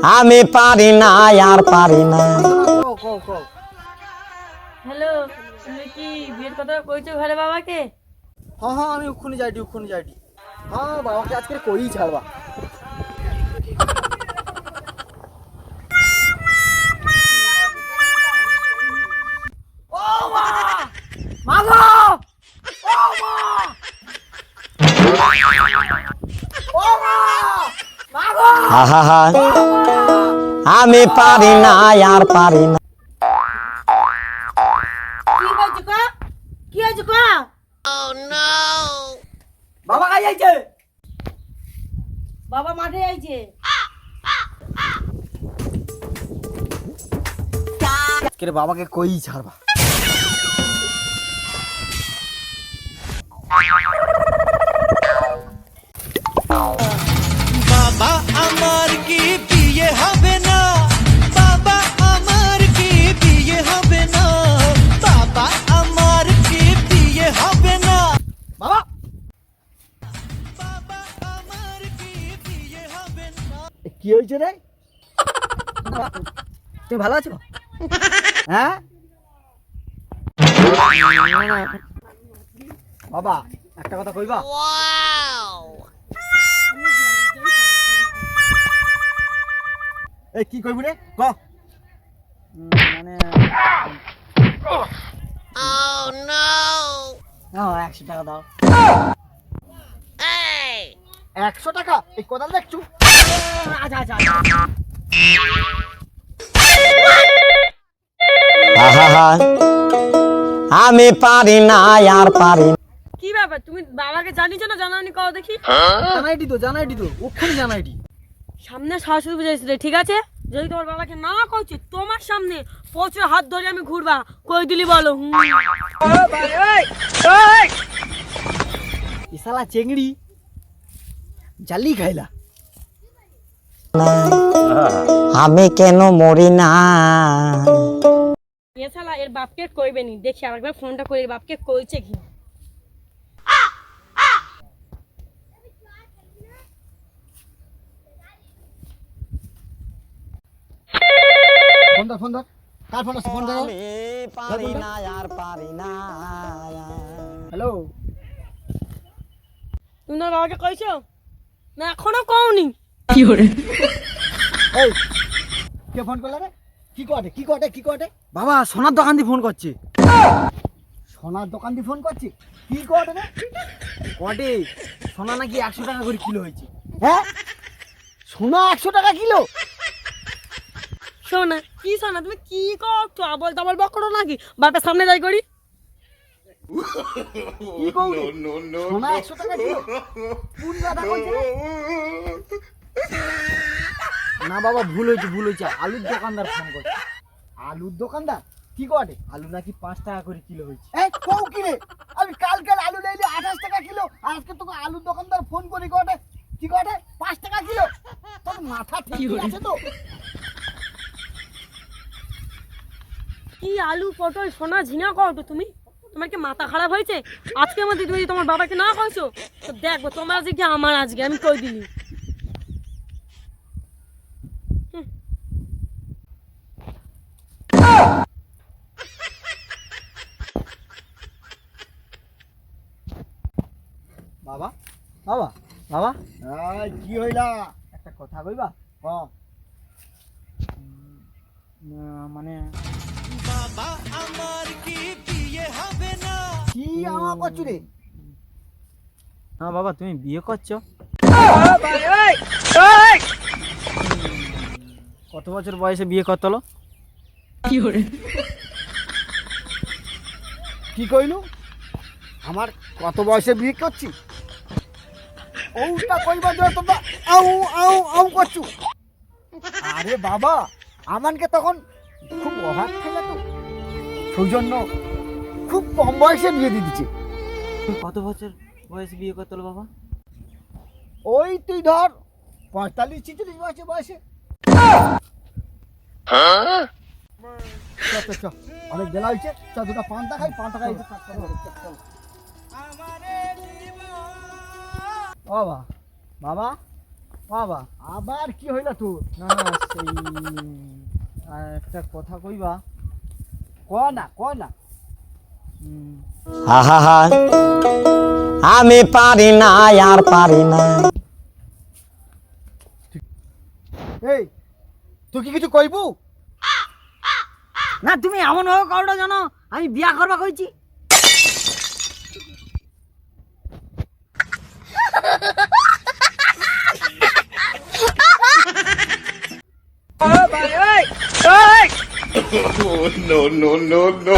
আমি পারি না আর পারি না। হ্যালো, তুমি কি বিয়ের কথা কইছো ঘরে বাবাকে? হ্যাঁ হ্যাঁ, আমি ওক্ষুনি যাইটি। হ্যাঁ, বাবাকে আজকে কই ছাড়বা। ও মা! মা গো! ও মা! ও মা! মা গো! আহা, আমি পারি না আর পারি না। কি হয়েছে গো? কি হয়েছে গো? বাবা কাই যাইছে? বাবা মাঠে আইছে। আজকে বাবাকে কই ছাড়বা। বাবা আমার কি বিয়ে হবে না, বাবা আমার কি বিয়ে হবে না, বাবা আমার কি বিয়ে হবে না, বাবা বাবা আমার কি বিয়ে হবে না। কি হয়েছে রে? তুমি ভালো আছো? হ্যাঁ বাবা, একটা কথা কইবা? এই কি কইবি রে ক? মানে 100 টাকা দাও। 100 টাকা? এই কোদাল দেখছু? আচ্ছা আহা, আমি পারি না আর পারি না। কি ব্যাপার, তুমি বাবাকে জানিছো না জানানি কও দেখি? জানাইটি তো ওখানে জানাইটি। সামনে শাশুড়ি বুঝাইছিলে, ঠিক আছে? যদি তোমার বাবাকে না কইছে, তোমার সামনে প্রচুর হাত ধরে আমি ঘুরবা। কই দিলি বলো? ইসালা চেংড়ি জালি খাইলা। আমি কেন মরি না? এ শালা এর বাপকে কইবে নি, দেখি আরেকবার ফোনটা করে এর বাপকে কইছে কি। ফোন ধর। কার ফোন আছে? ফোন ধর। আমি পারি না আর পারি না। হ্যালো, তুমি তোমার বাবাকে কইছো না? এখনো কওনি। এই কে ফোন করলা রে? কি কটে? বাবা সোনার দোকান দিয়ে ফোন করছে। সোনার দোকান দিয়ে ফোন করছে? কি কটে রে? কটে সোনা নাকি 100 টাকা করে কিলো হয়েছে। হ্যাঁ, সোনা 100 টাকা কিলো? শোনা কি শোনা, তুমি কি করছো? আবল তাবল বকরো নাকি? বাপের সামনে যাই করি। কি কৌরি? সোনা 100 টাকা কিলো? কোন দাদা কইছে রে? না বাবা, ভুল হয়েছে। আলুর দোকানদার ফোন করছে। আলুর দোকানদার কি করে? আলু নাকি 5 টাকা করে কিলো হয়েছে। এই কও কি রে? আমি কালকাল আলু লাইলে 28 টাকা কিলো, আজকে তোকে আলুর দোকানদার ফোন করে কি করে 5 টাকা কিলো? তোর মাথা ঠিক আছে তো? কি আলু পটল সোনা ঝিঙা করো তুমি? তোমার কি মাথা খারাপ হয়েছে? আজকের মধ্যে তুমি তোমার বাবাকে না কইছো তো দেখবো তোমার আজকে আমার আজকে আমি কই দিলি। বাবা বাবা বাবা, কি হইলা? একটা কথা কইবা? মানে বাবা আমার কি বিয়ে হবে না। কি আমা করছু রে? না বাবা, তুমি বিয়ে করছো? কত বছর বয়সে বিয়ে করতে হলো? কি কইলু? আমার কত বয়সে বিয়ে করছি? ওটা কইবার জন্য তোমরা আউ করছু। আরে বাবা, আমানকে তখন খুব অভাব ছিল তো, সেই জন্য খুব কম বয়সে বিয়ে দিয়ে দিচ্ছে। তুমি কত বছর বয়সে বিয়ে করতে হলো বাবা? ওই তুই ধর 45-46 বয়সে। চ অনেক বেলা হয়েছে, দুটা পান্তা খাই। ও বাবা বাবা আবার কি হইলা তোর? না না সেই একটা কথা কইবা। ক না ক না। উম, আহা আমি পারি না আর পারি না। এই তুই কি কিছু কইবু? না তুমি এমন হোক কারোটা জানো আমি বিয়া করবা কইছি। no, no, no, no.